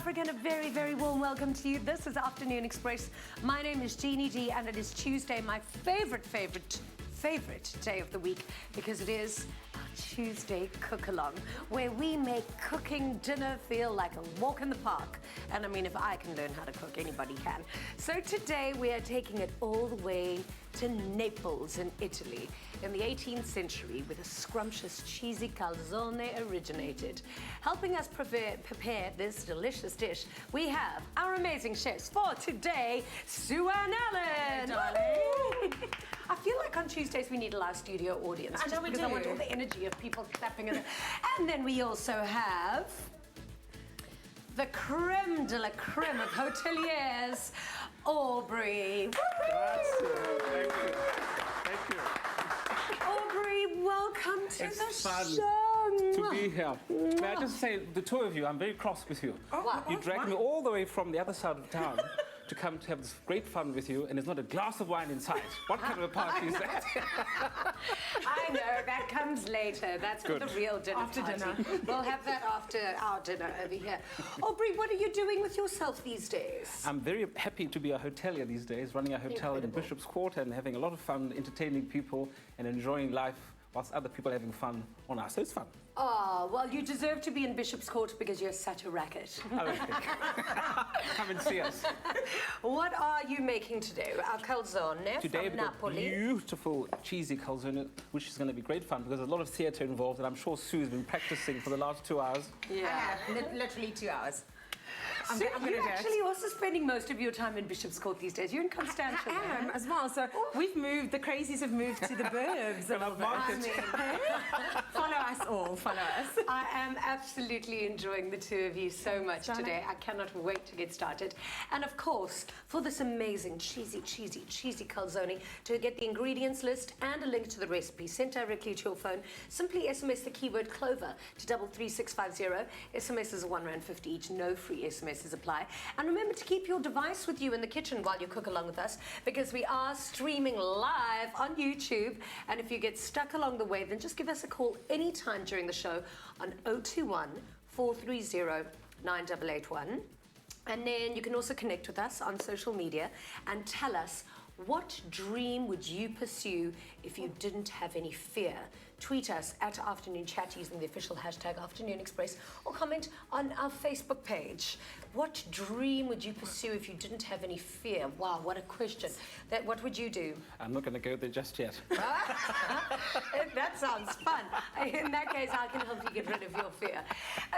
Africa, and a very, very warm welcome to you. This is Afternoon Express. My name is Jeannie D, and it is Tuesday, my favorite day of the week, because it is our Tuesday cook-along, where we make cooking dinner feel like a walk in the park. And I mean, if I can learn how to cook, anybody can. So today we are taking it all the way to Naples in Italy. In the 18th century, where the scrumptious, cheesy calzone originated. Helping us prepare this delicious dish, we have our amazing chefs for today, Sue and Ellen. Darling. I feel like on Tuesdays we need a live studio audience. I know we because do. I want all the energy of people clapping. And then we also have the creme de la creme of hoteliers, Aubrey. Thank you. Aubrey, welcome to It's the fun show. to be here. May I just say, the two of you, I'm very cross with you. What? You dragged me all the way from the other side of town to come to have this great fun with you, and there's not a glass of wine in sight. What kind of a party is that? I know, that comes later. That's for Good. the real dinner After party. dinner. We'll have that after our dinner over here. Aubrey, what are you doing with yourself these days? I'm very happy to be a hotelier these days, running a hotel in Incredible. Bishop's Quarter and having a lot of fun, entertaining people and enjoying life whilst other people are having fun on us. So it's fun. Oh, well, you deserve to be in Bishop's Court because you're such a racket. Come and see us. What are you making today? Our calzone Today from we've got Napoli. beautiful cheesy calzone, which is going to be great fun because there's a lot of theatre involved, and I'm sure Sue's been practicing for the last 2 hours. I have literally 2 hours. I'm So gonna you're do it. actually also spending most of your time in Bishop's Court these days. You're in Constantia. I am right? as well. So we've moved. The crazies have moved to the burbs. a little bit. Market. Follow us all. Follow us. I am absolutely enjoying the two of you so much Darling. today. I cannot wait to get started. And of course, for this amazing cheesy calzone, to get the ingredients list and a link to the recipe sent directly to your phone, simply SMS the keyword Clover to 33650. SMS is R1.50 each. No free SMSs apply. And remember to keep your device with you in the kitchen while you cook along with us, because we are streaming live on YouTube. And if you get stuck along the way, then just give us a call anytime during the show on 021 430 9881. And then you can also connect with us on social media and tell us, what dream would you pursue if you didn't have any fear? Tweet us at Afternoon Chat using the official hashtag Afternoon Express, or comment on our Facebook page. What dream would you pursue if you didn't have any fear? Wow, what a question. What would you do? I'm not going to go there just yet. That sounds fun. In that case, I can help you get rid of your fear.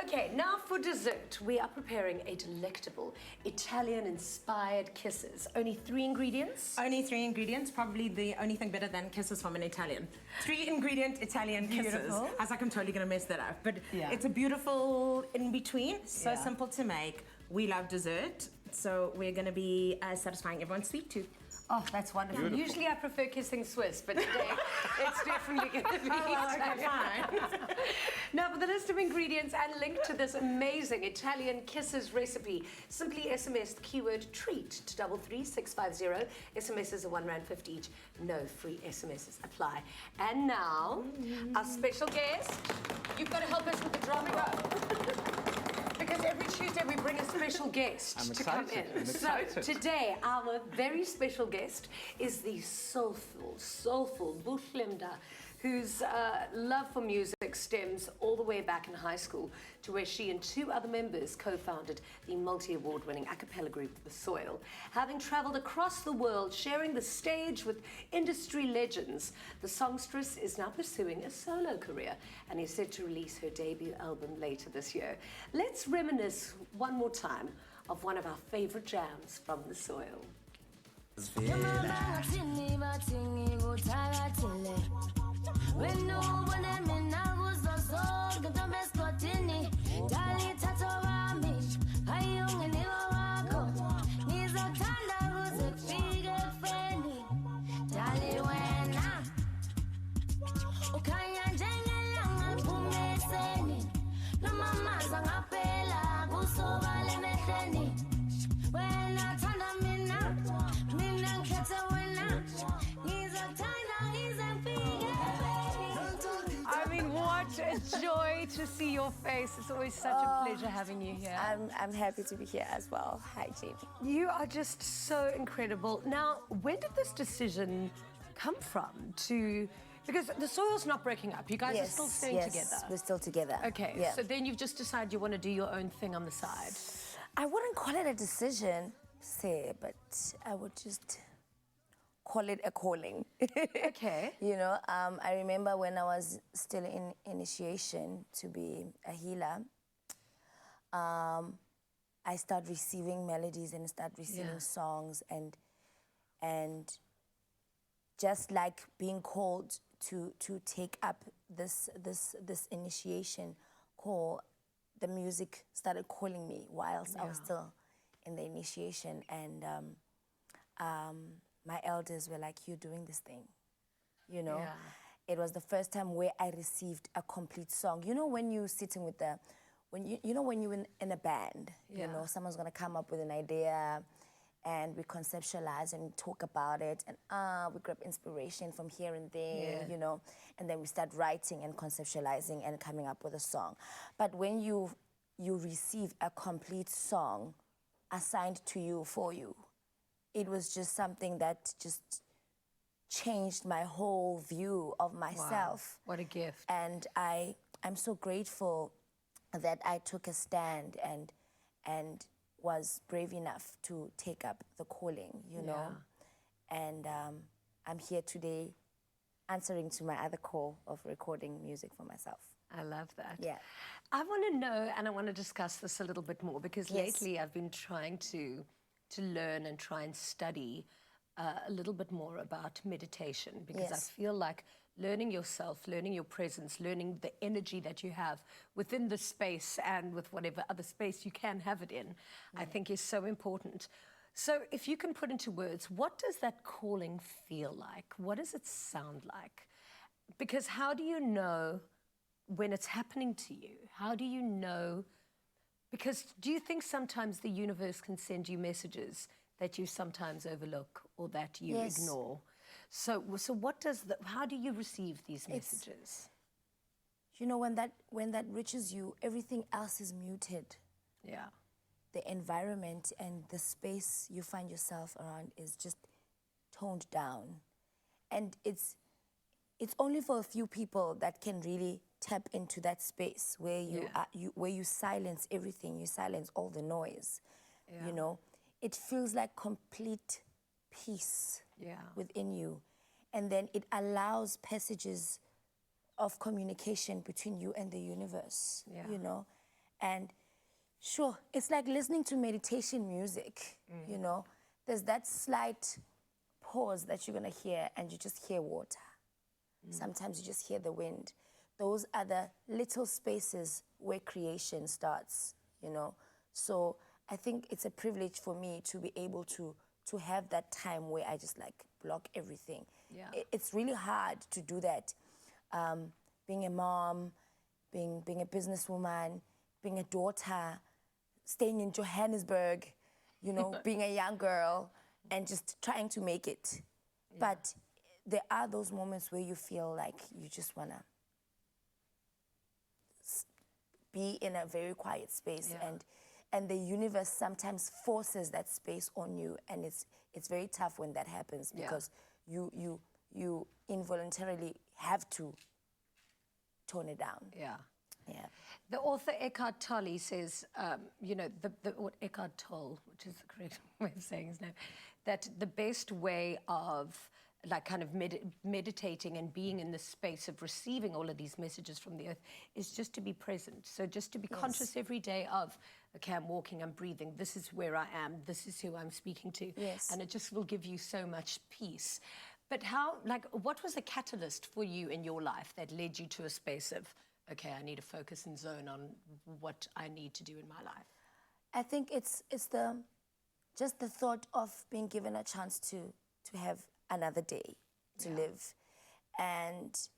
Okay, now for dessert, we are preparing a delectable Italian-inspired kisses. Only 3 ingredients. Only 3 ingredients. Probably the only thing better than kisses from an Italian. 3-ingredient Italian kisses. Beautiful. I was like, I'm totally going to mess that up. But Yeah. it's a beautiful in-between. So Yeah. simple to make. We love dessert. So we're going to be satisfying everyone's sweet tooth. Oh, that's wonderful. Beautiful. Usually I prefer kissing Swiss, but today it's definitely going to be Italian. fine. Now, for the list of ingredients and link to this amazing Italian kisses recipe, simply SMS the keyword treat to 33650. SMSs are R1.50 each. No free SMSs apply. And now, our special guest. You've got to help us with the drum roll. Because every Tuesday we bring a special guest I'm to come excited. in. I'm So excited. today, our very special guest is the soulful Buhle Mda, whose love for music stems all the way back in high school to where she and 2 other members co-founded the multi-award-winning a cappella group The Soil. Having traveled across the world, sharing the stage with industry legends, the songstress is now pursuing a solo career and is set to release her debut album later this year. Let's reminisce one more time of one of our favorite jams from The Soil. to see your face. It's always such a pleasure having you here. I'm happy to be here as well. Hi, Jean. You are just so incredible. Now, when did this decision come from to... Because the soil's not breaking up. You guys are still staying together. We're still together. Okay, Yeah. so then you've just decided you want to do your own thing on the side. I wouldn't call it a decision, but I would just call it a calling. Okay. You know, I remember when I was still in initiation to be a healer, I started receiving melodies and started receiving songs and just like being called to take up this initiation call, the music started calling me whilst I was still in the initiation, and my elders were like, "You're doing this thing," you know. It was the first time where I received a complete song. You know, when you're sitting with when you're in a band, you know, someone's gonna come up with an idea, and we conceptualize and talk about it, and we grab inspiration from here and there, you know, and then we start writing and conceptualizing and coming up with a song. But when you receive a complete song assigned to you for you, it was just something that just changed my whole view of myself. Wow, what a gift. And I'm so grateful that I took a stand and was brave enough to take up the calling, you know. And I'm here today answering to my other call of recording music for myself. I love that. Yeah. I want to know, and I want to discuss this a little bit more, because lately I've been trying to learn and try and study a little bit more about meditation, because I feel like learning yourself, learning your presence, learning the energy that you have within the space and with whatever other space you can have it in, I think is so important. So if you can put into words, what does that calling feel like? What does it sound like? Because how do you know when it's happening to you? How do you know? Because do you think sometimes the universe can send you messages that you sometimes overlook or that you ignore? So what does how do you receive these messages? You know, when that reaches you, everything else is muted. Yeah. The environment and the space you find yourself around is just toned down. And it's only for a few people that can really tap into that space where where you silence everything, you silence all the noise. You know, it feels like complete peace within you. And then it allows passages of communication between you and the universe, you know. And sure, it's like listening to meditation music, you know. There's that slight pause that you're gonna hear, and you just hear water. Sometimes you just hear the wind. Those are the little spaces where creation starts, you know. So I think it's a privilege for me to be able to have that time where I just like block everything. It's really hard to do that. Being a mom, being a businesswoman, being a daughter, staying in Johannesburg, you know, being a young girl and just trying to make it. But there are those moments where you feel like you just wanna be in a very quiet space, and the universe sometimes forces that space on you, and it's very tough when that happens, because you involuntarily have to tone it down. The author Eckhart Tolle says, you know, what Eckhart Tolle, which is the correct way of saying his name, that the best way of like kind of meditating and being in the space of receiving all of these messages from the earth is just to be present. So just to be conscious every day of, okay, I'm walking, I'm breathing, this is where I am, this is who I'm speaking to. And it just will give you so much peace. But how, like, what was the catalyst for you in your life that led you to a space of, okay, I need to focus and zone on what I need to do in my life? I think it's just the thought of being given a chance to have another day to live, and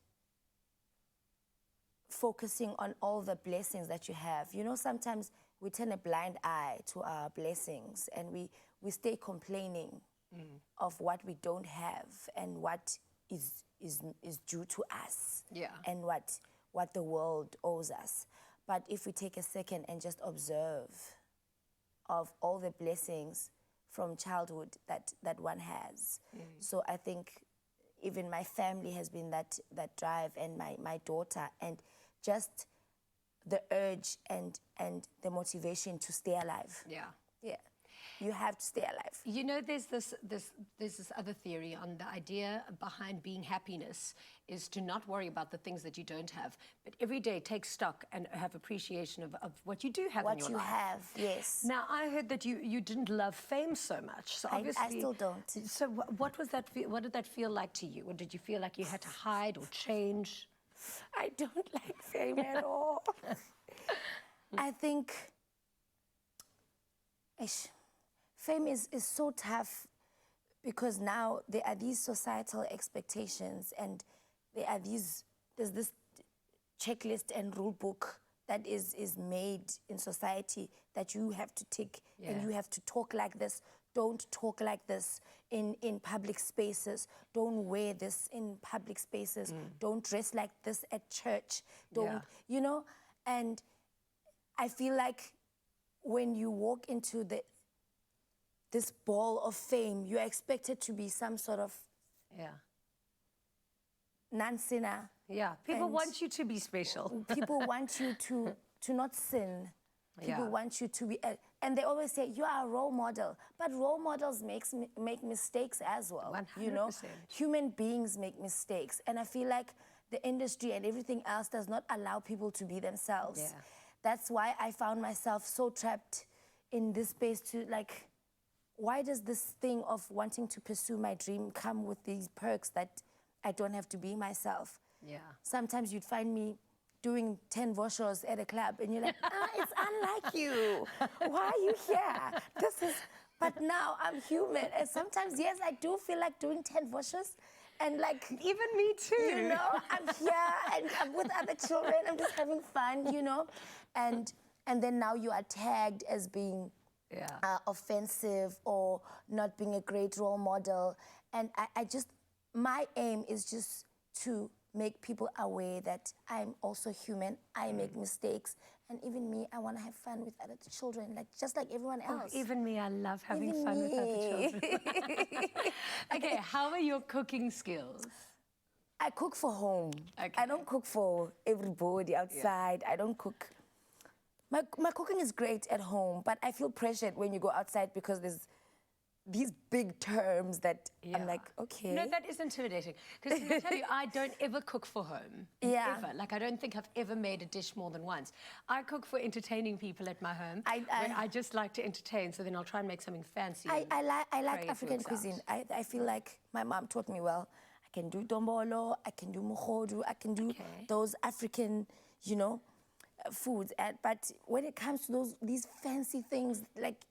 focusing on all the blessings that you have. You know, sometimes we turn a blind eye to our blessings, and we stay complaining of what we don't have and what is due to us, and what what the world owes us. But if we take a second and just observe of all the blessings from childhood that one has. So I think even my family has been that drive, and my daughter, and just the urge and the motivation to stay alive. Yeah. Yeah. You have to stay alive. You know, there's this other theory on the idea behind being happiness is to not worry about the things that you don't have, but every day take stock and have appreciation of what you do have in your life. What you have, yes. Now, I heard that you didn't love fame so much. So obviously, I still don't. So what was that? What did that feel like to you? Or did you feel like you had to hide or change? I don't like fame at all. I think fame is so tough because now there are these societal expectations, and there's this checklist and rule book that is made in society that you have to tick, and you have to talk like this. Don't talk like this in public spaces. Don't wear this in public spaces. Don't dress like this at church. Don't, you know? And I feel like when you walk into this ball of fame, you're expected to be some sort of non-sinner. Yeah, people want you to be special. People want you to not sin. People want you to be, and they always say, you are a role model. But role models make mistakes as well. 100%. You know, human beings make mistakes. And I feel like the industry and everything else does not allow people to be themselves. Yeah. That's why I found myself so trapped in this space to like, why does this thing of wanting to pursue my dream come with these perks that I don't have to be myself? Yeah. Sometimes you'd find me doing 10 voshos at a club, and you're like, it's unlike you. Why are you here? But now I'm human. And sometimes, yes, I do feel like doing 10 voshos. And like, even me too. You know, I'm here and I'm with other children. I'm just having fun, you know. And then now you are tagged as being offensive or not being a great role model. And my aim is just to make people aware that I'm also human. I make mistakes. And even me, I want to have fun with other children, like just like everyone else. Even me, I love having fun with other children. Okay, how are your cooking skills? I cook for home. Okay. I don't cook for everybody outside. I don't cook. My cooking is great at home, but I feel pressured when you go outside because there's these big terms that I'm like, okay. No, that is intimidating. Because I tell you, I don't ever cook for home. Ever. Like, I don't think I've ever made a dish more than once. I cook for entertaining people at my home. I just like to entertain, so then I'll try and make something fancy. I like African cuisine. I feel like my mom taught me well. I can do dombolo, I can do mohodu, I can do those African, you know, foods. But when it comes to these fancy things, like,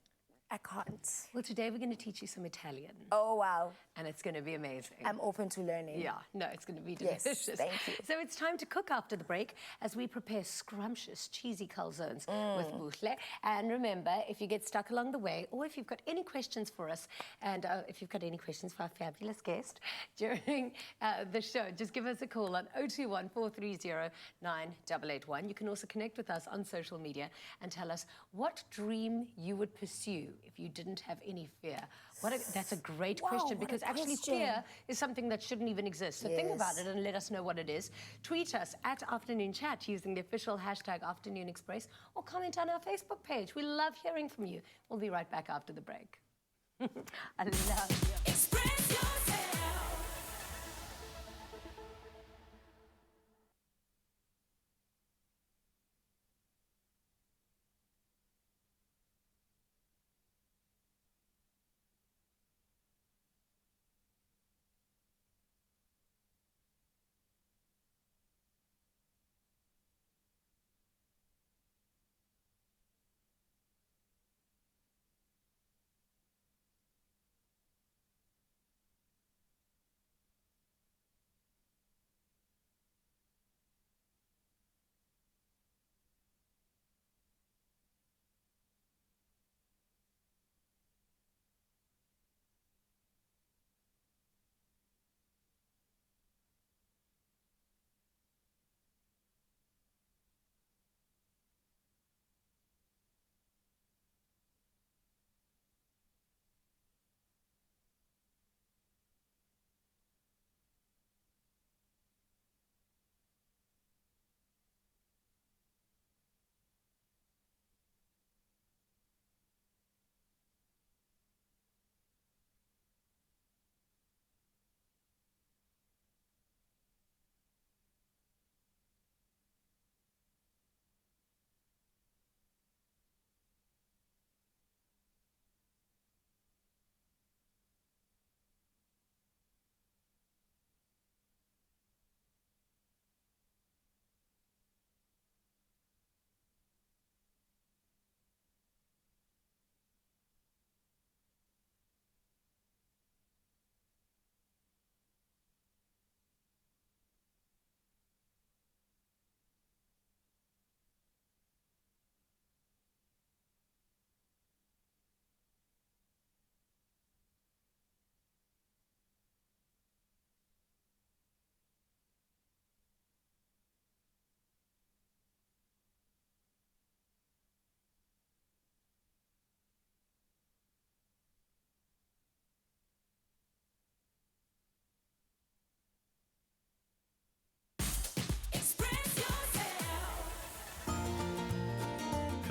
I can't. Well, today we're going to teach you some Italian. Oh, wow. And it's going to be amazing. I'm open to learning. Yeah, no, it's going to be delicious. Yes, thank you. So it's time to cook after the break as we prepare scrumptious, cheesy calzones with Buhle. And remember, if you get stuck along the way, or if you've got any questions for us, and if you've got any questions for our fabulous guest during the show, just give us a call on 021 430 9881. You can also connect with us on social media and tell us what dream you would pursue if you didn't have any fear. That's a great question, because actually fear is something that shouldn't even exist. So think about it and let us know what it is. Tweet us at Afternoon Chat using the official hashtag Afternoon Express, or comment on our Facebook page. We love hearing from you. We'll be right back after the break. I love you. Express yourself.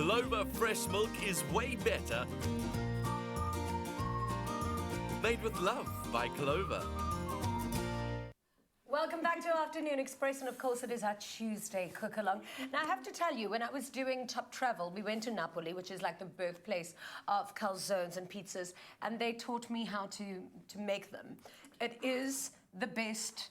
Clover fresh milk is way better. Made with love by Clover. Welcome back to Afternoon Express, and of course it is our Tuesday cook-along. Now I have to tell you, when I was doing Top Travel, we went to Napoli, which is like the birthplace of calzones and pizzas, and they taught me how to make them. It is the best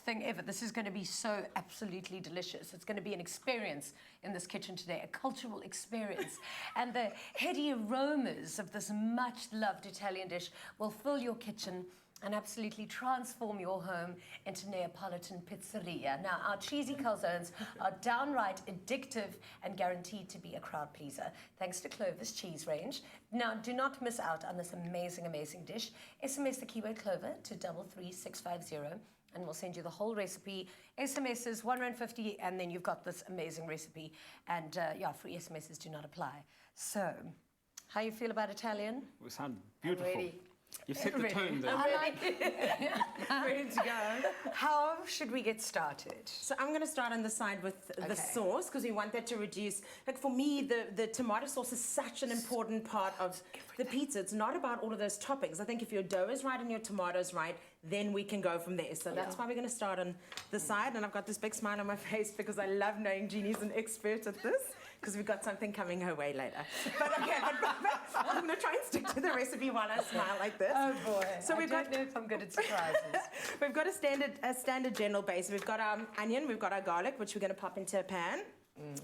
thing ever. This is going to be so absolutely delicious. It's going to be an experience in this kitchen today, a cultural experience. And the heady aromas of this much-loved Italian dish will fill your kitchen and absolutely transform your home into Neapolitan pizzeria. Now, our cheesy calzones are downright addictive and guaranteed to be a crowd pleaser, thanks to Clover's cheese range. Now, do not miss out on this amazing, amazing dish. SMS the keyword Clover to 33650, and we'll send you the whole recipe. SMS is R1.50, and then you've got this amazing recipe. And yeah, free SMSs do not apply. So, how you feel about Italian? We sound beautiful. Ready. You've set the tone there. I like it. Ready to go. How should we get started? So I'm going to start on the side with the Okay. sauce, because we want that to reduce. Like for me, the tomato sauce is such an important part of the pizza. It's not about all of those toppings. I think if your dough is right and your tomatoes right, then we can go from there. So that's why we're going to start on the side. And I've got this big smile on my face because I love knowing Jeannie's an expert at this, because we've got something coming her way later. But okay, but I'm going to try and stick to the recipe while I smile like this. Oh boy! So I we've don't got know if I'm good at surprises. we've got a standard general base. We've got our onion, we've got our garlic, which we're going to pop into a pan.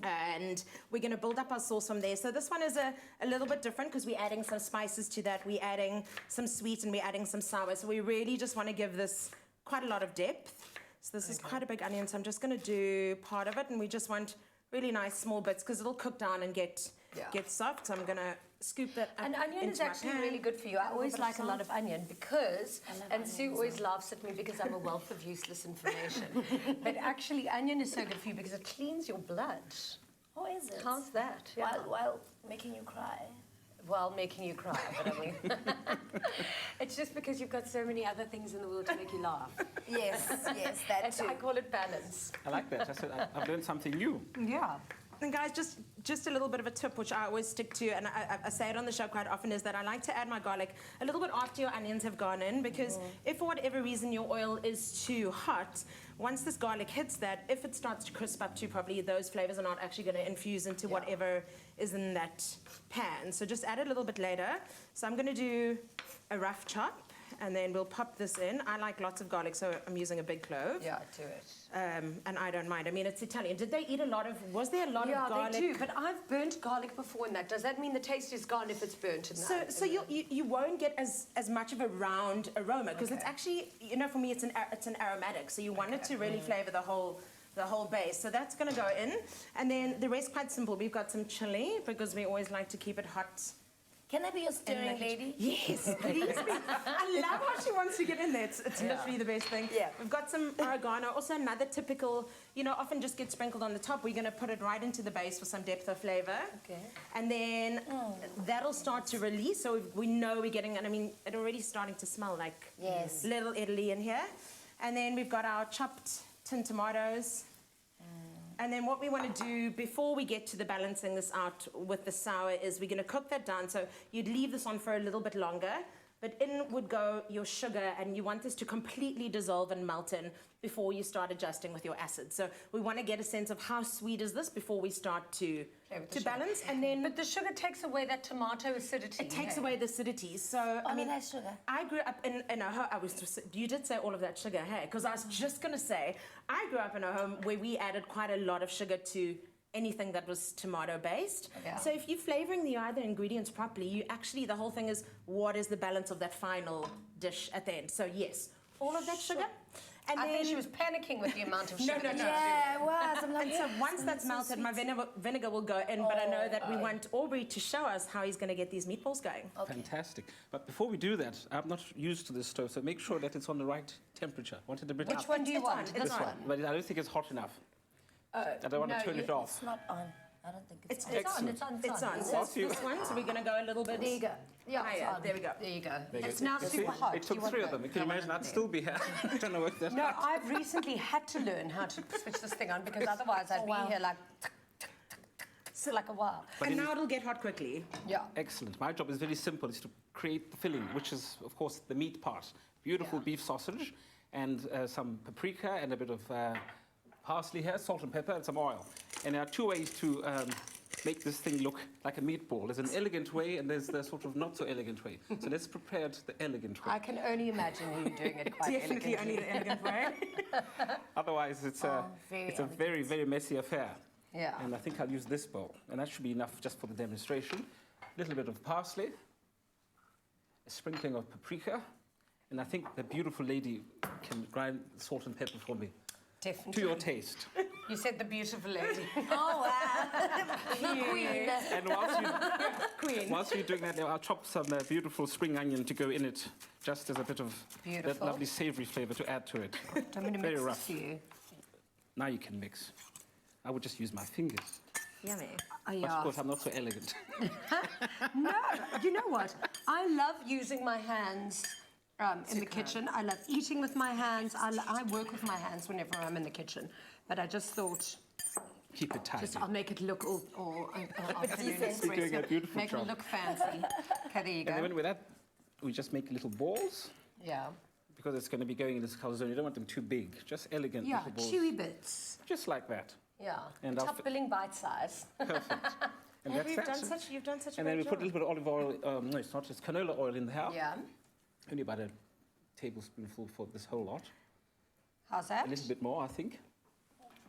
And we're going to build up our sauce from there. So this one is a little bit different because we're adding some spices to that. We're adding some sweet and we're adding some sour. So we really just want to give this quite a lot of depth. So this is quite a big onion. So I'm just going to do part of it, and we just want really nice small bits because it'll cook down and get soft. So I'm going to scoop that up. And onion is into my actually pan. really good for you. I always bit of like a salt. lot of onion because, and onion Sue as always laughs at me because I'm a wealth of useless information. But actually, onion is so good for you because it cleans your blood. Oh, is it? How's that? Yeah. While making you cry. While making you cry, but I mean, it's just because you've got so many other things in the world to make you laugh. Yes, that And too. I call it balance. I like that. I said I've learned something new. Yeah. And guys, just a little bit of a tip, which I always stick to, and I say it on the show quite often, is that I like to add my garlic a little bit after your onions have gone in, because if for whatever reason your oil is too hot, once this garlic hits that, if it starts to crisp up too properly, those flavors are not actually going to infuse into whatever is in that pan. So just add it a little bit later. So I'm going to do a rough chop, and then we'll pop this in. I like lots of garlic, so I'm using a big clove. Yeah, do it. And I don't mind. I mean, it's Italian. Did they eat a lot of, was there a lot of garlic? Yeah, they do. But I've burnt garlic before in that. Does that mean the taste is gone if it's burnt in that? So you won't get as much of a round aroma, because it's actually, you know, for me it's an aromatic. So you want it to really flavor the whole base. So that's going to go in, and then the rest quite simple. We've got some chili because we always like to keep it hot. Can I be your steering lady? Yes, please. I love how she wants to get in there. It's literally the best thing. Yeah. We've got some oregano. Also another typical, you know, often just gets sprinkled on the top. We're going to put it right into the base for some depth of flavor. Okay. And then that'll start to release. So we know we're getting, and I mean, it's already starting to smell like little Italy in here. And then we've got our chopped tin tomatoes. And then what we want to do before we get to the balancing this out with the sour is we're going to cook that down. So you'd leave this on for a little bit longer, but in would go your sugar, and you want this to completely dissolve and melt in before you start adjusting with your acid. So we want to get a sense of how sweet is this before we start to balance. And then But the sugar takes away that tomato acidity. it takes away the acidity. So I mean, nice sugar. I grew up in a home. You did say all of that sugar, hey? Because I was just gonna say I grew up in a home where we added quite a lot of sugar to anything that was tomato based. Yeah. So if you're flavoring the other ingredients properly, you actually, the whole thing is what is the balance of that final dish at the end. So yes, all of that sugar. And I then think she was panicking with the amount of sugar. no. Yeah, it was. I'm like, and so once that's melted, my vinegar will go in, but I know that we want Aubrey to show us how he's going to get these meatballs going. Fantastic. But before we do that, I'm not used to this stove, so make sure that it's on the right temperature. Want it a bit Which up. one do you It's want? on, it's This on. one. But I don't think it's hot enough. I don't want to turn it off. It's not on. I don't think it's on. It's on. Excellent. It's on. So Whilst you- this one, so we're going to go a little bit. There you go. Yeah, it's Higher. on. There we go. There you go. There you It's go. now You see, super hot. It Do you took want 3 of that? them. You can imagine I'd still be here trying to work that No, out. I've recently had to learn how to switch this thing on because otherwise I'd be here like... So like a while. And now it'll get hot quickly. Yeah. Excellent. My job is very simple. It's to create the filling, which is, of course, the meat part. Beautiful beef sausage and some paprika and a bit of parsley here, salt and pepper and some oil. And there are two ways to make this thing look like a meatball. There's an elegant way and there's the sort of not so elegant way. So let's prepare it the elegant way. I can only imagine you doing it quite Definitely elegantly. only the elegant way. Otherwise, it's a very, very messy affair. Yeah. And I think I'll use this bowl. And that should be enough just for the demonstration. A little bit of parsley, a sprinkling of paprika, and I think the beautiful lady can grind salt and pepper for me. Definitely. To your taste. You said the beautiful lady. Oh, wow. The queen. And whilst you're doing that, I'll chop some beautiful spring onion to go in it, just as a bit of that Beautiful. lovely savoury flavour to add to it. I'm going to Very mix rough. this for you. Now you can mix. I would just use my fingers. Yummy. Oh, But of course, I'm not so elegant. No, you know what? I love using my hands in the kitchen. I love eating with my hands. I work with my hands whenever I'm in the kitchen. But I just thought, Keep it tidy. I'll make it look all afternoon decent. You're doing a beautiful Make job. it look fancy. Okay, there you And then go. with that, we just make little balls. Yeah. Because it's going to be going in this calzone, you don't want them too big. Just elegant Yeah, little balls. chewy bits. Just like that. Yeah. And I'll Top billing bite size. Perfect. And that's You've that. done such a And then we great put a job. little bit of olive oil, no, it's not, it's canola oil in there. Yeah. Only about a tablespoonful for this whole lot. How's that? A little bit more, I think.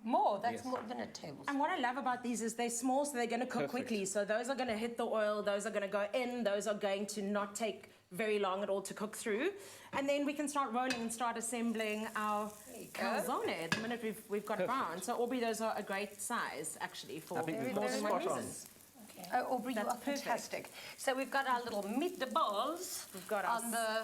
More. That's Yes. more than a tablespoon. And what I love about these is they're small, so they're going to cook Perfect. quickly. So those are going to hit the oil, those are going to go in, those are going to not take very long at all to cook through. And then we can start rolling and start assembling our you go. calzone the minute we've got Perfect. brown. So Aubrey, those are a great size, actually, for I think we've more got than one spot on. reason. Oh, Aubrey, you That's are perfect. fantastic. So we've got our little meatballs We've got on our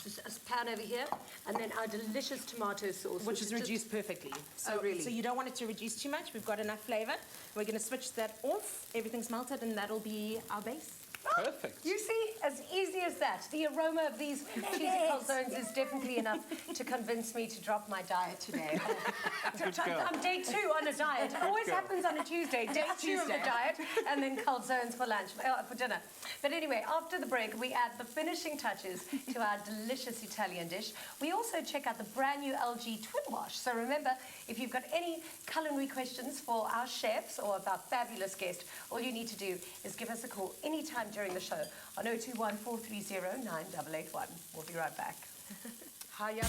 the pan over here, and then our delicious tomato sauce, which is just- reduced perfectly. So, Oh, really? So you don't want it to reduce too much. We've got enough flavour. We're going to switch that off. Everything's melted, and that'll be our base. Perfect. You see, as easy as that. The aroma of these cheesy calzones is definitely enough to convince me to drop my diet today. Good girl. I'm day 2 on a diet. It always happens on a Tuesday. Day 2 of the diet, and then calzones for lunch, for dinner. But anyway, after the break, we add the finishing touches to our delicious Italian dish. We also check out the brand new LG Twin Wash. So remember, if you've got any culinary questions for our chefs or of our fabulous guest, all you need to do is give us a call anytime during the show on 021 430 9881. We'll be right back. Hi, yummy.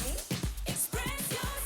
Express yourself.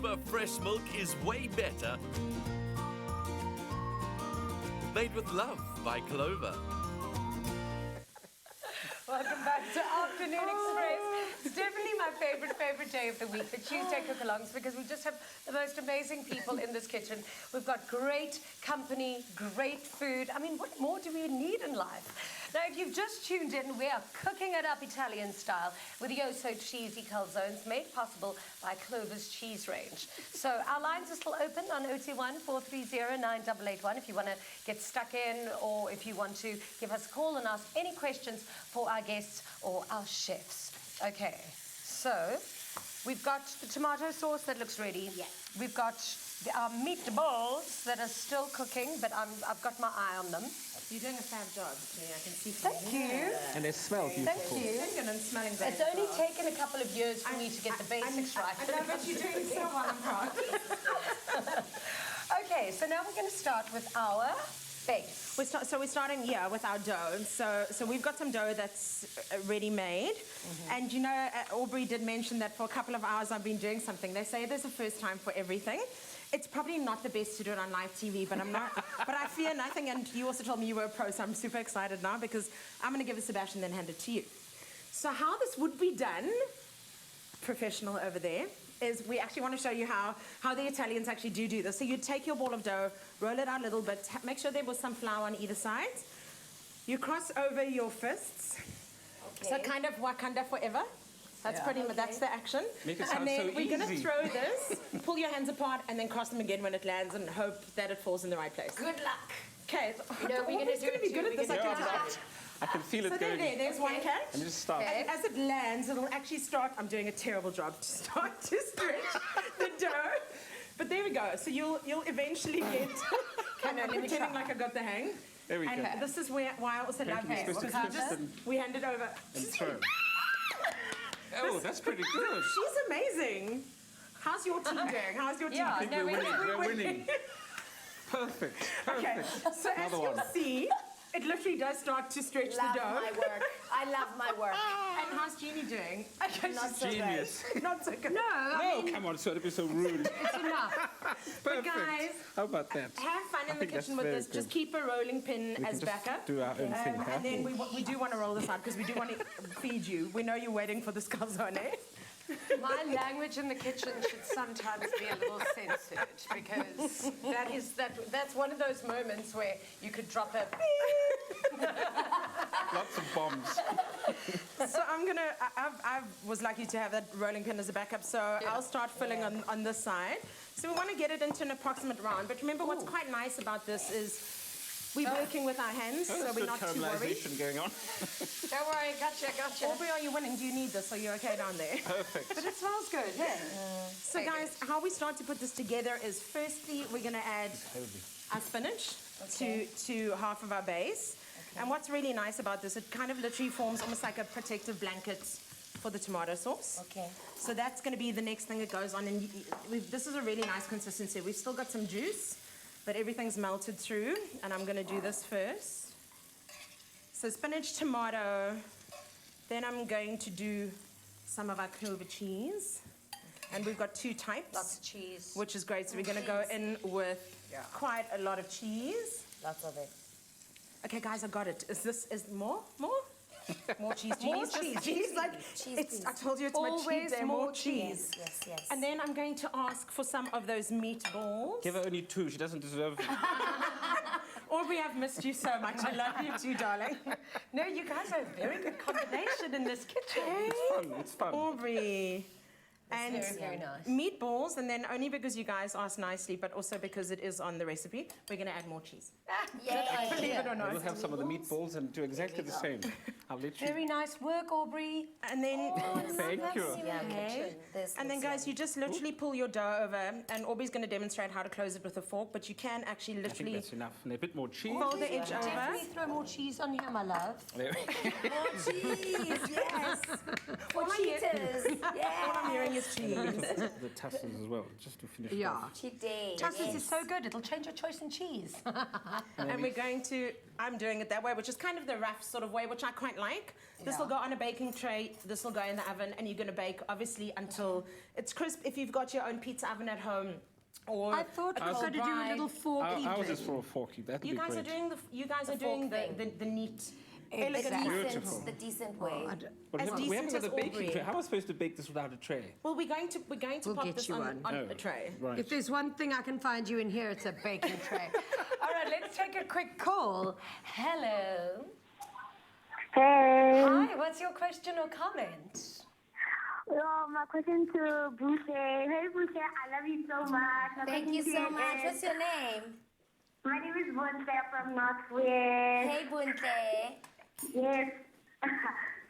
Clover fresh milk is way better. Made with love by Clover. Welcome back to Afternoon Express. It's definitely my favorite day of the week, the Tuesday cook-alongs, because we just have the most amazing people in this kitchen. We've got great company, great food. I mean, what more do we need in life? Now, if you've just tuned in, we are cooking it up Italian style with the oh-so-cheesy calzones made possible by Clover's cheese range. So our lines are still open on 021 430 9881 if you want to get stuck in or if you want to give us a call and ask any questions for our guests or our chefs. Okay, so we've got the tomato sauce that looks ready. Yeah. We've got our meatballs that are still cooking, but I've got my eye on them. You're doing a fab job, Jenny. I can see from Thank you. And they smell beautiful. Thank you. Thinking and smelling great. It's only taken a couple of years for me to get the basics right. I know, but you're doing so well, I'm proud. Okay, so now we're going to start with our base. We're starting here with our dough. So we've got some dough that's ready made. And you know, Aubrey did mention that for a couple of hours I've been doing something. They say there's a first time for everything. It's probably not the best to do it on live TV, but I'm not. But I fear nothing. And you also told me you were a pro, so I'm super excited now because I'm going to give it to Sebastian, then hand it to you. So how this would be done, professional over there, is we actually want to show you how the Italians actually do this. So you take your ball of dough, roll it out a little bit, make sure there was some flour on either side. You cross over your fists. Okay. So kind of Wakanda forever. That's pretty much, that's the action. Make it sound and then so we're going to easy. throw this, pull your hands apart, and then cross them again when it lands and hope that it falls in the right place. Good luck. Okay. You know, we're going to do going to it be good too. at this. We're I gonna can do tell. it. I can feel So it going. there's one catch. And just start. Okay. As it lands, it'll actually start. I'm doing a terrible job to start to stretch the dough. But there we go. So you'll eventually get. Come on, let me pretending try. like I got the hang. There we go. And this is why I also love Making this. this Because twist we hand it over. and throw. Oh, that's pretty good. She's amazing. How's your team doing? How's your team Yeah, doing? no, We're winning. Perfect. Okay, Perfect. so as Another you'll one. see, it literally does start to stretch Love the dough. my work. I love my work. And how's Jeannie doing? Okay, Not so Genius. not so good. No, I No, mean, come on, so it'd be so rude. it's enough. Perfect. guys, How about that? Have fun in the think that's kitchen with very this. Just good. keep a rolling pin We as can just backup. do our own thing, huh? And then we do want to roll this out because we do want to feed you. We know you're waiting for this calzone. My language in the kitchen should sometimes be a little censored because that's one of those moments where you could drop a Lots of bombs. So I was lucky to have that rolling pin as a backup, so I'll start filling on this side. So we want to get it into an approximate round, but remember what's quite nice about this is we're working with our hands, Oh, so there's we're good not too worried. caramelization going on. don't worry, gotcha. Aubrey, are you winning? Do you need this? Are you okay down there? Perfect. But it smells good, yeah. So guys, how we start to put this together is firstly, we're going to add our spinach to half of our base. And what's really nice about this, it kind of literally forms almost like a protective blanket for the tomato sauce. Okay. So that's going to be the next thing that goes on. And this is a really nice consistency. We've still got some juice, but everything's melted through. And I'm going to do this first. So spinach, tomato. Then I'm going to do some of our Clover cheese. And we've got two types. Lots of cheese. Which is great. So we're going to go in with quite a lot of cheese. Lots of it. Okay, guys, I got it. Is more? More cheese. More Jeannie's cheese. Jeannie's like, Cheese, I told you it's my cheat Always day. more cheese. Yes. And then I'm going to ask for some of those meatballs. Give her only 2. She doesn't deserve. Aubrey, I've missed you so much. I love you too, darling. No, you guys are a very good combination in this kitchen. It's fun. It's fun. Aubrey. And Very, very nice. meatballs, and then only because you guys asked nicely, but also because it is on the recipe, we're going to add more cheese. Believe it or We'll not. have some of the meatballs and do exactly the same. I'll let you. Very nice work, Aubrey. And then... Thank you. Yeah, Okay. This And then, looks guys, you just literally pull your dough over, and Aubrey's going to demonstrate how to close it with a fork, but you can actually I think literally that's enough. And a bit more cheese. fold the edge over. Definitely throw more cheese on here, my love. There we go. More cheese, yes. All I'm hearing- Cheetahs, all I'm hearing yes. is cheese. The tassels as well, just to finish it Yeah. off. Today. Tassels is so good, it'll change your choice in cheese. And we're going to, I'm doing it that way, which is kind of the rough sort of way, which I quite like. This will go on a baking tray, this will go in the oven, and you're going to bake, obviously, until it's crisp. If you've got your own pizza oven at home, or I thought I was going to do a little forky I was thing. just for a forky. That'd be you guys great. are doing the neat, Exactly. elegant. Beautiful. The decent way. But as we haven't decent got as a baking Aubrey. tray. How am I supposed to bake this without a tray? Well, we're going to We'll pop get this you on one. a tray. Right. If there's one thing I can find you in here, it's a baking tray. All right, let's take a quick call. Hello. Hey. Hi, what's your question or comment? Well, my question to Buhle. Hey, Buhle, I love you so much. My Thank question you to so much. is- What's your name? My name is Buhle from Northwest. Hey, Bunte. Yes.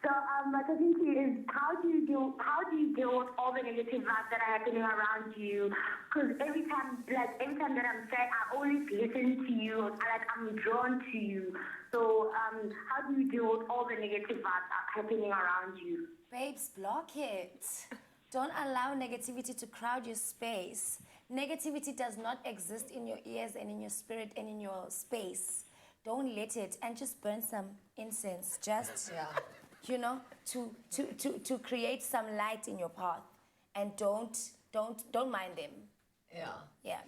So my question to you is, how do you deal with all the negative vibes that are happening around you? Because every time that I'm sad, I always listen to you. I'm drawn to you. So how do you deal with all the negative vibes happening around you? Babes, block it. Don't allow negativity to crowd your space. Negativity does not exist in your ears and in your spirit and in your space. Don't let it, and just burn some incense. Just, you know, to create some light in your path, and don't mind them. Yeah. Yeah.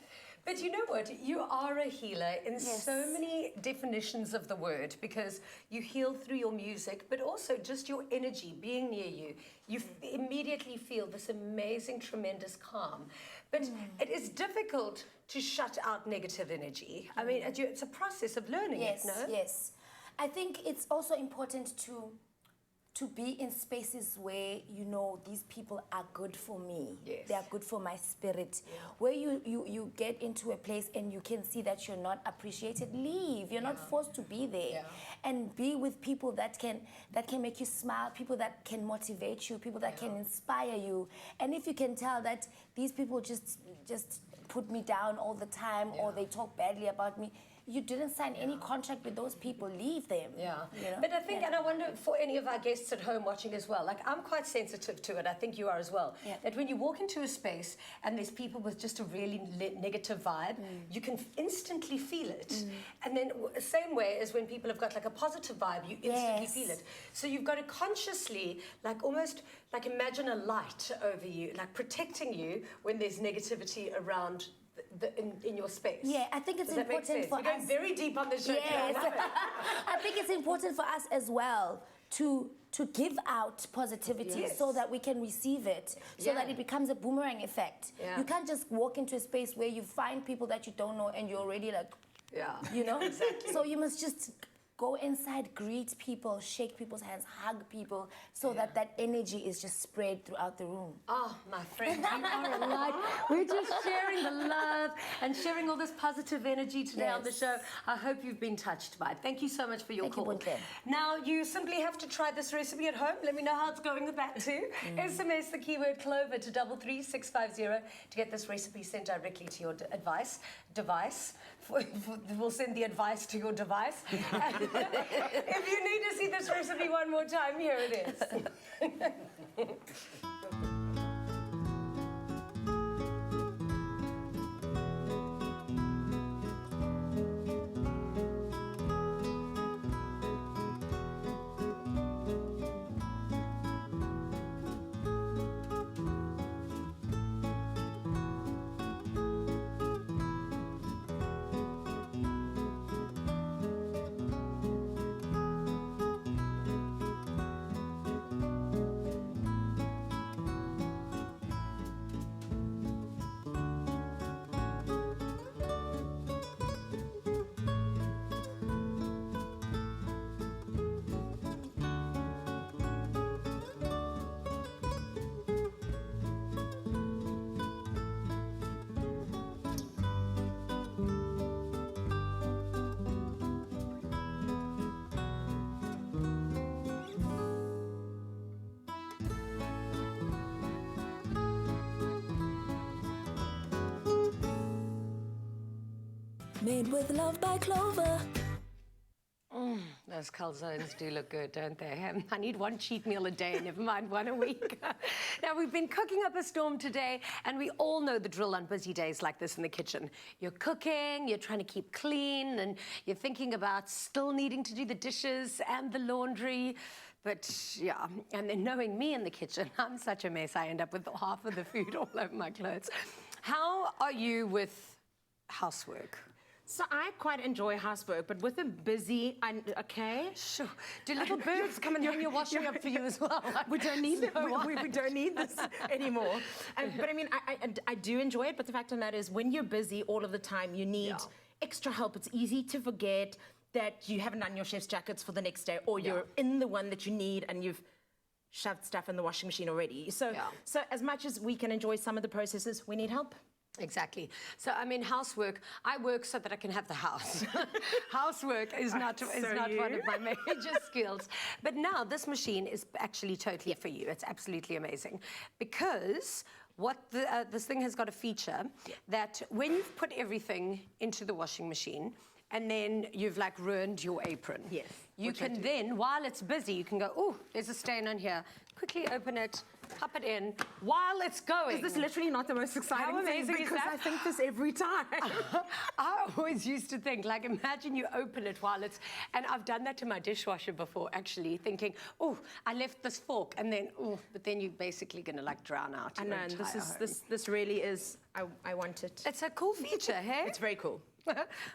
But you know what? You are a healer in Yes. so many definitions of the word, because you heal through your music, but also just your energy being near you. You immediately feel this amazing, tremendous calm. But it is difficult to shut out negative energy. I mean, it's a process of learning Yes, it, no? yes. I think it's also important to be in spaces where you know these people are good for me. Yes. They are good for my spirit. Where you get into a place and you can see that you're not appreciated, leave. You're not forced to be there. And be with people that can make you smile, people that can motivate you, people that can inspire you. And if you can tell that these people just put me down all the time, or they talk badly about me, you didn't sign any contract with those people. Leave them. Yeah. You know? But I think, and I wonder for any of our guests at home watching as well, like I'm quite sensitive to it, I think you are as well, that when you walk into a space and there's people with just a really negative vibe, you can instantly feel it. And then same way as when people have got like a positive vibe, you instantly feel it. So you've got to consciously, like almost like imagine a light over you, like protecting you when there's negativity around in your space. Yeah, I think it's Does that make important sense? for We're going us. very deep on the show. Yes. today. I love it. I think it's important for us as well to give out positivity so that we can receive it, so that it becomes a boomerang effect. Yeah. You can't just walk into a space where you find people that you don't know and you're already like, you know? Exactly. So you must just go inside, greet people, shake people's hands, hug people, so that energy is just spread throughout the room. Oh, my friend, you are a light. We're just sharing the love and sharing all this positive energy today on the show. I hope you've been touched by it. Thank you so much for your Thank you, call. Buhle. Now, you simply have to try this recipe at home. Let me know how it's going with that too. SMS the keyword Clover to 33650 to get this recipe sent directly to your device. We'll send the advice to your device. If you need to see this recipe one more time, here it is. Made with love by Clover. Those calzones do look good, don't they? I need one cheat meal a day, never mind one a week. Now, we've been cooking up a storm today, and we all know the drill on busy days like this in the kitchen. You're cooking, you're trying to keep clean, and you're thinking about still needing to do the dishes and the laundry. But yeah, and then knowing me in the kitchen, I'm such a mess. I end up with half of the food all over my clothes. How are you with housework? So I quite enjoy housework, but with a busy, okay? Sure. Do little birds come and hang your washing up for you as well? We don't need we don't need this anymore. But I mean, I do enjoy it, but the fact of the matter is when you're busy all of the time, you need extra help. It's easy to forget that you haven't done your chef's jackets for the next day, or you're in the one that you need and you've shoved stuff in the washing machine already. So as much as we can enjoy some of the processes, we need help. Exactly. So, I mean, housework, I work so that I can have the house. Housework is not one of my major skills. But now this machine is actually totally for you. It's absolutely amazing. Because what this thing has got a feature that when you've put everything into the washing machine, and then you've like ruined your apron. Yes. You can then, while it's busy, you can go, oh, there's a stain on here. Quickly open it, pop it in while it's going. Is this literally not the most exciting How amazing thing? is Because that? I think this every time. I always used to think, like, imagine you open it while it's, and I've done that to my dishwasher before, actually, thinking, oh, I left this fork, and then, oh, but then you're basically going to, like, drown out I your know, and entire home. this really is, I want it. It's a cool feature, hey? It's very cool.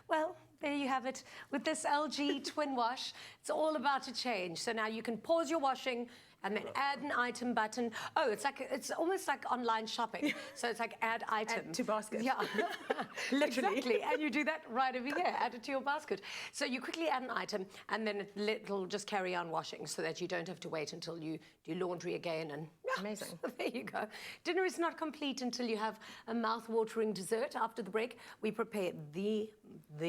Well, there you have it. With this LG Twin Wash, it's all about to change. So now you can pause your washing and then add an item button. Oh, it's almost like online shopping. So it's like add item. Add to basket. Yeah, Literally. Exactly. And you do that right over here, add it to your basket. So you quickly add an item and then it'll just carry on washing so that you don't have to wait until you do laundry again. And amazing. So there you go. Dinner is not complete until you have a mouth-watering dessert. After the break, we prepare the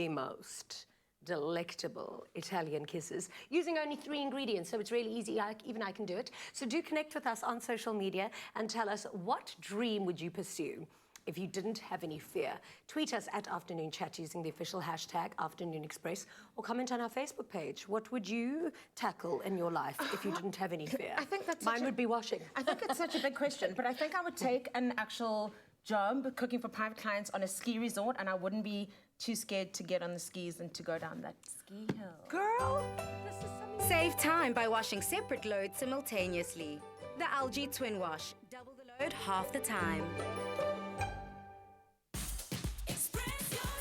most delectable Italian kisses using only 3 ingredients, so it's really easy. Even I can do it. So do connect with us on social media and tell us, what dream would you pursue if you didn't have any fear? Tweet us at Afternoon Chat using the official hashtag Afternoon Express, or comment on our Facebook page. What would you tackle in your life if you didn't have any fear? I think that's mine would be washing. I think it's such a big question, but I think I would take an actual job cooking for private clients on a ski resort, and I wouldn't be too scared to get on the skis and to go down that ski hill. Girl, this is something. Save time by washing separate loads simultaneously. The LG Twin Wash. Double the load, half the time. Express yourself.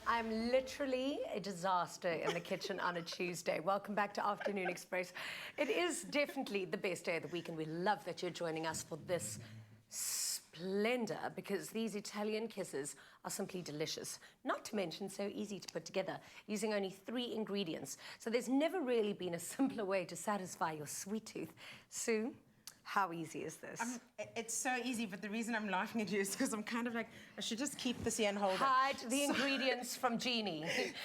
I'm literally a disaster in the kitchen on a Tuesday. Welcome back to Afternoon Express. It is definitely the best day of the week, and we love that you're joining us for this splendor, because these Italian kisses are simply delicious. Not to mention so easy to put together, using only 3 ingredients. So there's never really been a simpler way to satisfy your sweet tooth. Sue, how easy is this? It's so easy, but the reason I'm laughing at you is because I'm kind of like, I should just keep this here and hold Hide the ingredients from Jeannie.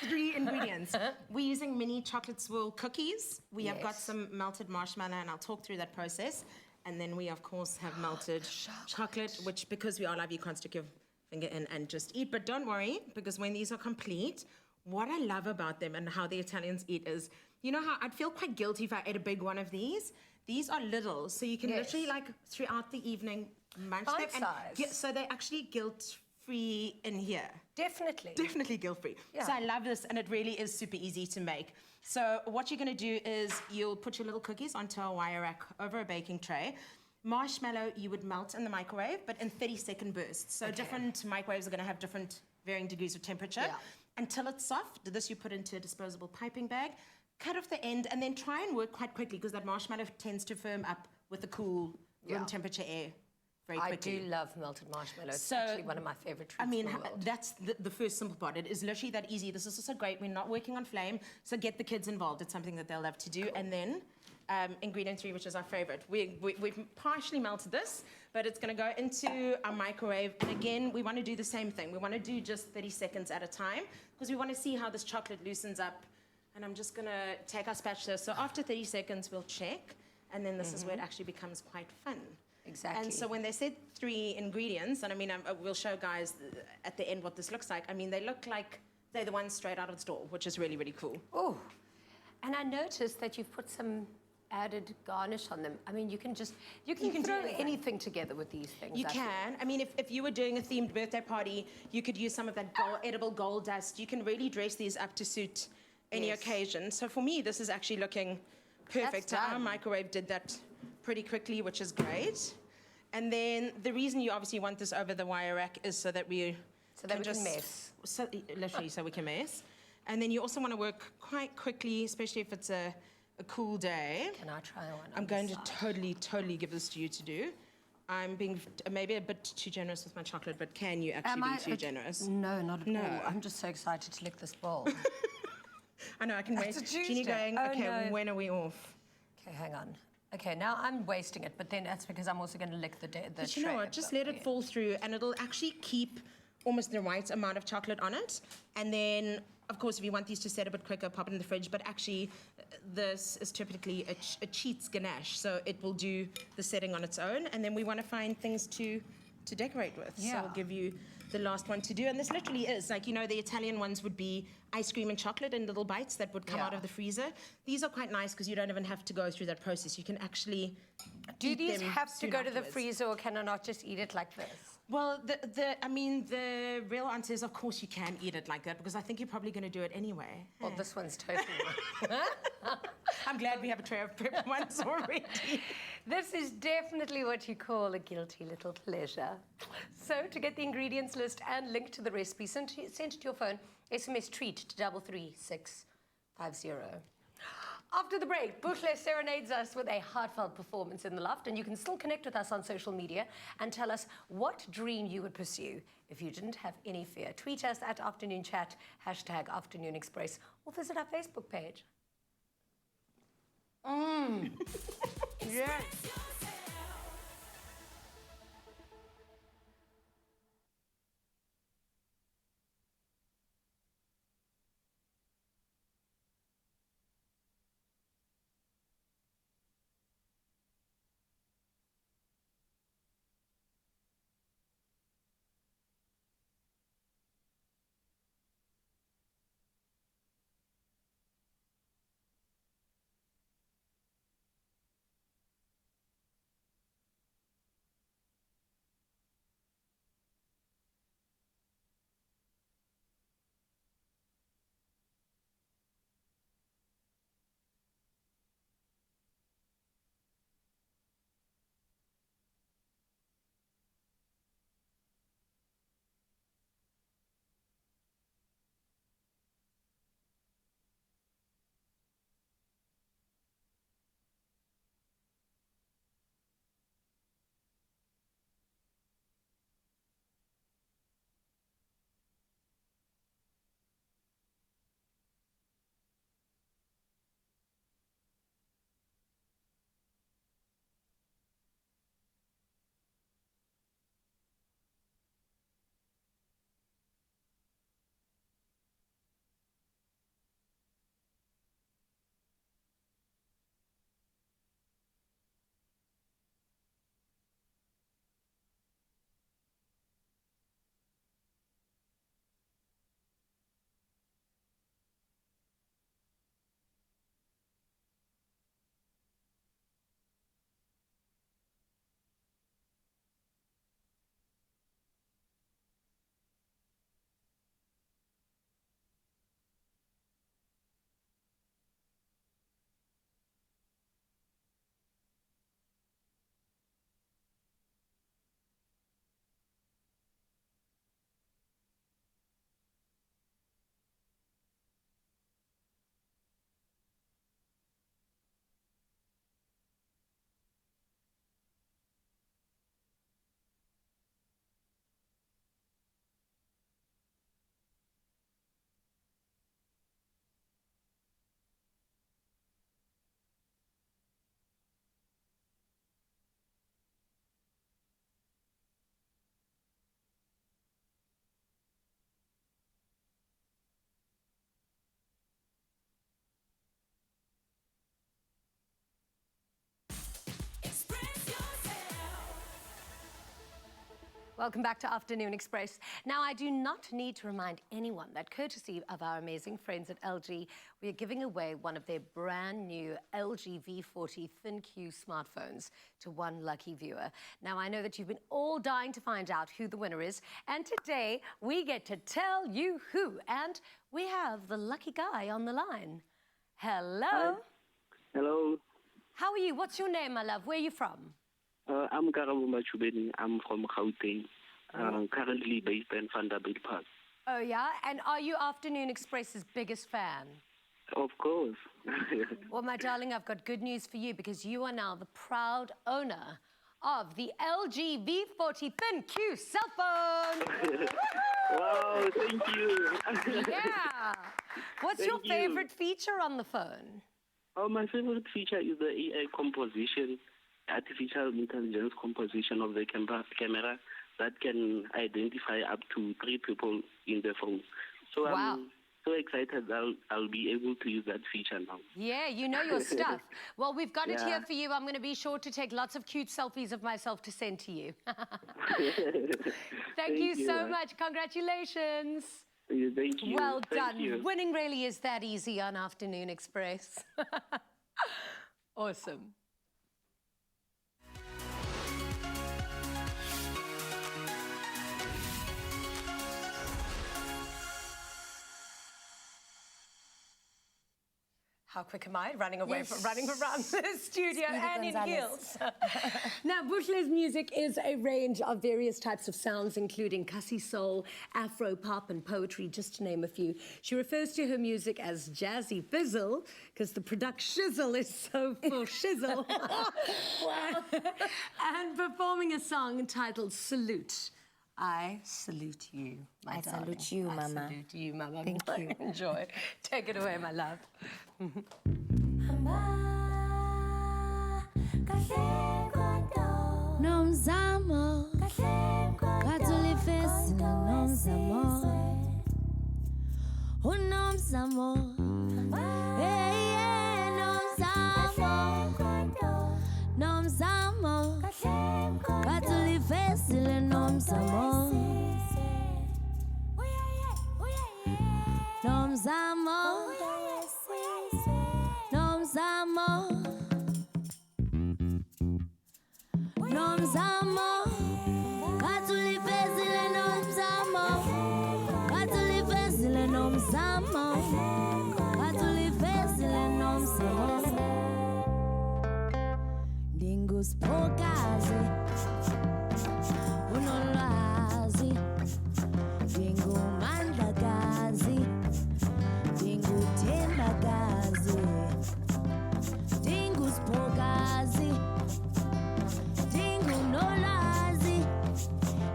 3 ingredients. We're using mini chocolate swirl cookies. We have got some melted marshmallow, and I'll talk through that process. And then we, of course, have melted chocolate, which, because we are live, you can't stick your finger in and just eat. But don't worry, because when these are complete, what I love about them and how the Italians eat is, you know how I'd feel quite guilty if I ate a big one of these? These are little, so you can literally, like, throughout the evening, munch them. And so they're actually guilt-free in here. Definitely. Definitely guilt-free. Yeah. So I love this, and it really is super easy to make. So what you're going to do is you'll put your little cookies onto a wire rack over a baking tray. Marshmallow you would melt in the microwave, but in 30-second bursts. So different microwaves are going to have different varying degrees of temperature. Until it's soft, this you put into a disposable piping bag. Cut off the end, and then try and work quite quickly, because that marshmallow tends to firm up with the cool room temperature air very quickly. I do love melted marshmallow. It's actually one of my favorite treats. I mean, in the world. that's the first simple part. It is literally that easy. This is also great. We're not working on flame, so get the kids involved. It's something that they'll love to do. And then ingredient 3, which is our favorite. We've partially melted this, but it's going to go into our microwave. And again, we want to do the same thing. We want to do just 30 seconds at a time, because we want to see how this chocolate loosens up. And I'm just going to take our spatula. So after 30 seconds, we'll check. And then this is where it actually becomes quite fun. Exactly. And so when they said 3 ingredients, and I mean, we'll show guys at the end what this looks like. I mean, they look like they're the ones straight out of the store, which is really, really cool. Oh, and I noticed that you've put some added garnish on them. I mean, you can throw anything together with these things. You can. I mean, if you were doing a themed birthday party, you could use some of that edible gold dust. You can really dress these up to suit any occasion. So for me, this is actually looking perfect. So our microwave did that pretty quickly, which is great. And then the reason you obviously want this over the wire rack is so that we can mess. So, literally, so we can mess. And then you also want to work quite quickly, especially if it's a cool day. Can I try one? I'm going to totally give this to you to do. I'm being maybe a bit too generous with my chocolate, but can you actually be too generous? No, not at all. I'm just so excited to lick this bowl. I know, I can wait. Jeannie going, when are we off? Okay, hang on. Okay, now I'm wasting it, but then that's because I'm also going to lick the But you know what, just let it fall through, and it'll actually keep almost the right amount of chocolate on it. And then, of course, if you want these to set a bit quicker, pop it in the fridge. But actually, this is typically a cheats ganache, so it will do the setting on its own. And then we want to find things to decorate with. So I'll give you the last one to do. And this literally is, like, you know, the Italian ones would be ice cream and chocolate in little bites that would come out of the freezer. These are quite nice because you don't even have to go through that process. You can actually Do these have to go to the freezer, or can I not just eat it like this? Well, I mean, the real answer is, of course, you can eat it like that, because I think you're probably going to do it anyway. Well, this one's totally I'm glad we have a tray of prepped ones already. This is definitely what you call a guilty little pleasure. So, to get the ingredients list and link to the recipe, send it to your phone, SMS treat to 33650. After the break, Buhle serenades us with a heartfelt performance in the loft, and you can still connect with us on social media and tell us what dream you would pursue if you didn't have any fear. Tweet us at Afternoon Chat, #Afternoon Express, or visit our Facebook page. Yes. Welcome back to Afternoon Express. Now, I do not need to remind anyone that courtesy of our amazing friends at LG, we are giving away one of their brand new LG V40 ThinQ smartphones to one lucky viewer. Now, I know that you've been all dying to find out who the winner is, and today we get to tell you who. And we have the lucky guy on the line. Hello. Hi. Hello. How are you? What's your name, my love? Where are you from? I'm Karabo Machubeni. I'm from Gauteng. Currently based in Vanderbilt Park. Oh, yeah? And are you Afternoon Express's biggest fan? Of course. Well, my darling, I've got good news for you because you are now the proud owner of the LG V40 ThinQ cell phone. Wow, thank you. Yeah. What's your Thank you. favorite feature on the phone? Oh, my favorite feature is the AI composition, artificial intelligence composition of the camera that can identify up to 3 people in the phone. So Wow. I'm so excited I'll be able to use that feature now. Yeah, you know your stuff. Well, we've got it Yeah. here for you. I'm going to be sure to take lots of cute selfies of myself to send to you. Thank you so much. Congratulations. Thank you. Well Thank done. you. Winning really is that easy on Afternoon Express. Awesome. How quick am I? Running away from running around the studio and in heels. Now, Buhle's music is a range of various types of sounds, including Kasi soul, Afro pop, and poetry, just to name a few. She refers to her music as jazzy fizzle because the production shizzle is so full shizzle. And performing a song entitled "Salute." I salute you, my darling. salute you, Mama. I salute you, Mama. Thank you. Enjoy. Take it away, my love. Nomzamo, Katuli face, Nomzamo, Nomzamo, Nomzamo, Katuli face, Nomzamo, Nomzamo, Nomzamo, Katuli fezile nomzamo, Katuli fezile nomzamo, Katuli fezile nomzamo. Dingus pokazi, unolwazi, dingu mandagazi, dingu tembagazi, dingus pokazi. Nolazi,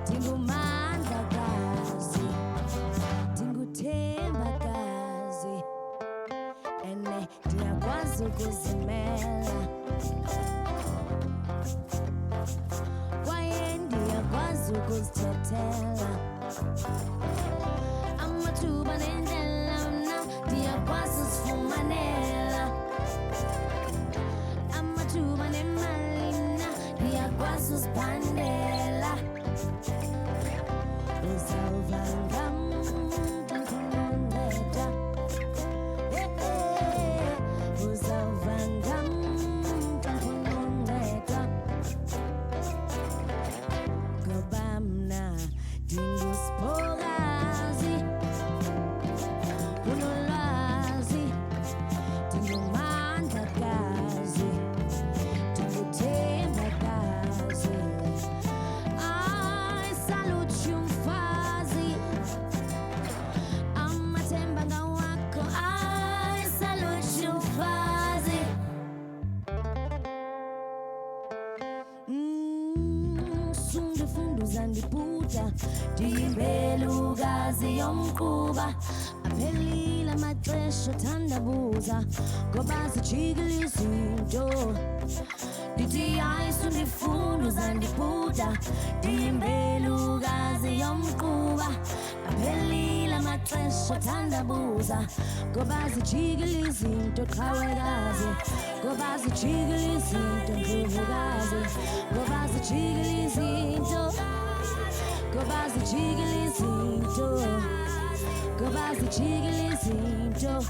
dingu mandagazi, dingu tembagazi, ene ndiyakwazi ukuzimela, kwaye ndiyakwazi ukuzithethela, amathuba nendlela mna ndiyakwazi uzifumanela, amathuba nemali mna ndiyakwazi uzibhandela, uzawuva ngam ntandinceda, uzawuva ngam ntandinceda, ngoba mna ndingusiphokazi, unolwazi, ndingumandlakazi, ndinguthembakazi. I salute you mfazi, amathemba ngawakho. I salute you mfazi. Sundifundo zandibuda, ndiyimbelukazi yomquba, aphelile amaxesha othandabuza, ngoba zijikile izinto. Ndithi hayi sundifundo zandibuda, ndiyimbelukazi yomquba, aphelile amaxesha othandabuza, ngoba zijikile izinto qhawekazi, ngoba zijikile izinto ndlovukazi, ngoba zijikile izinto, Goba zijigile izinto. Goba zijigile izinto.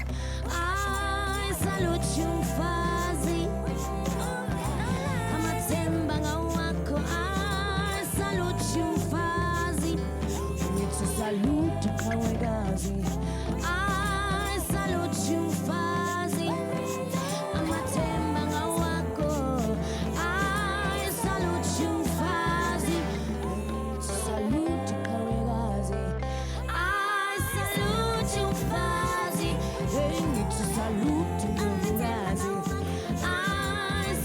I salute you mfazi. Amathemba ngawakho. I salute you mfazi. Ngithi salute khawekazi. I salute you mfazi. Amathemba ngawakho. I salute you mfazi. Ngithi salute khawekazi. I salute you mfazi. Hey, ngithi salute khawekazi. I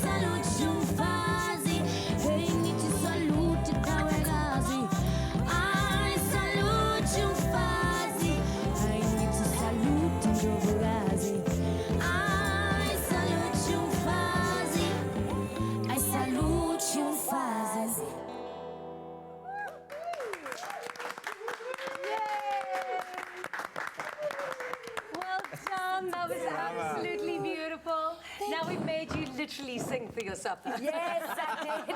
salute you mfazi. Hey, ngithi salute khawekazi. I salute you mfazi. Hey, ngithi salute khawekazi. I salute you mfazi. I salute you mfazi. Well done. That was absolutely beautiful. Now we've made you literally sing for your supper. Yes, I did.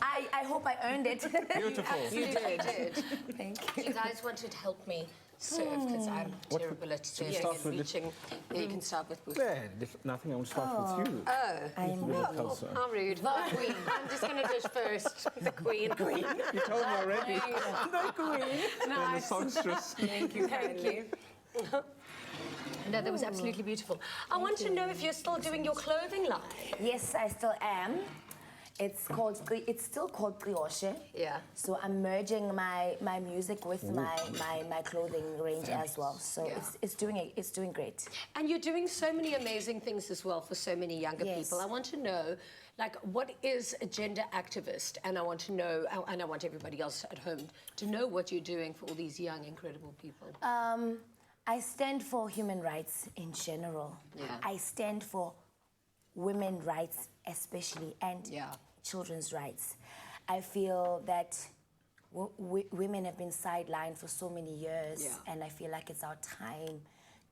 I hope I earned it. Beautiful. You did. Thank Do you guys want to help me serve? Because I'm terrible at serving start and with reaching. Yeah, you can start with Buhle. Yeah, nothing. I want to start with you. I'm Calzone. How rude. The queen. I'm just going to dish first. The queen. You told me already. The queen. And the Nice. songstress. Thank you kindly. No, that was absolutely beautiful. I want to know if you're still doing your clothing line. Yes, I still am. It's still called brioche. Yeah. So I'm merging my music with my clothing range as well. So Yeah. it's doing great. And you're doing so many amazing things as well for so many younger Yes. people. I want to know, like, what is a gender activist? And I want to know, and I want everybody else at home to know what you're doing for all these young, incredible people. I stand for human rights in general. Yeah. I stand for women's rights especially and Yeah. children's rights. I feel that women have been sidelined for so many years, Yeah. and I feel like it's our time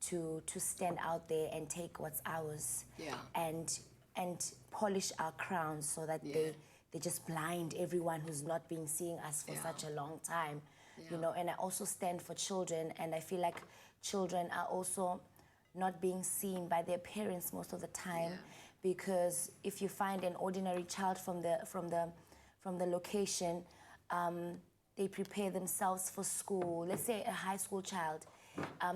to stand out there and take what's ours, Yeah. and polish our crowns so that Yeah. they just blind everyone who's not been seeing us for Yeah. such a long time, Yeah. you know. And I also stand for children, and I feel like children are also not being seen by their parents most of the time. Yeah. Because if you find an ordinary child from the location, they prepare themselves for school. Let's say a high school child,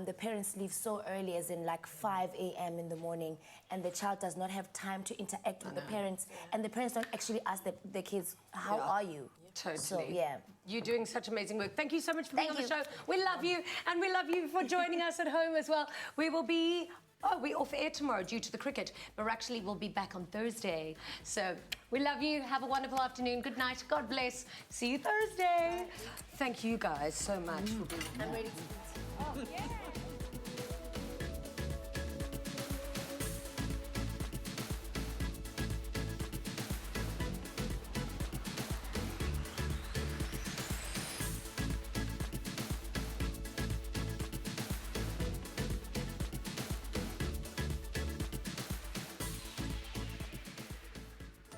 the parents leave so early, as in like 5 a.m. in the morning, and the child does not have time to interact with the parents, and the parents don't actually ask the kids, "How Yeah. are you?" Totally. So yeah. You're doing such amazing work. Thank you so much for being on Thank the you. show. We love you, and we love you for joining us at home as well. We will be... Oh, we're off air tomorrow due to the cricket, but we'll be back on Thursday. So we love you. Have a wonderful afternoon. Good night. God bless. See you Thursday. Thank you guys so much for being here. I'm ready to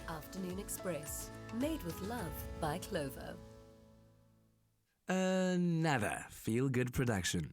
Afternoon Express, made with love by Clover. Another feel-good production.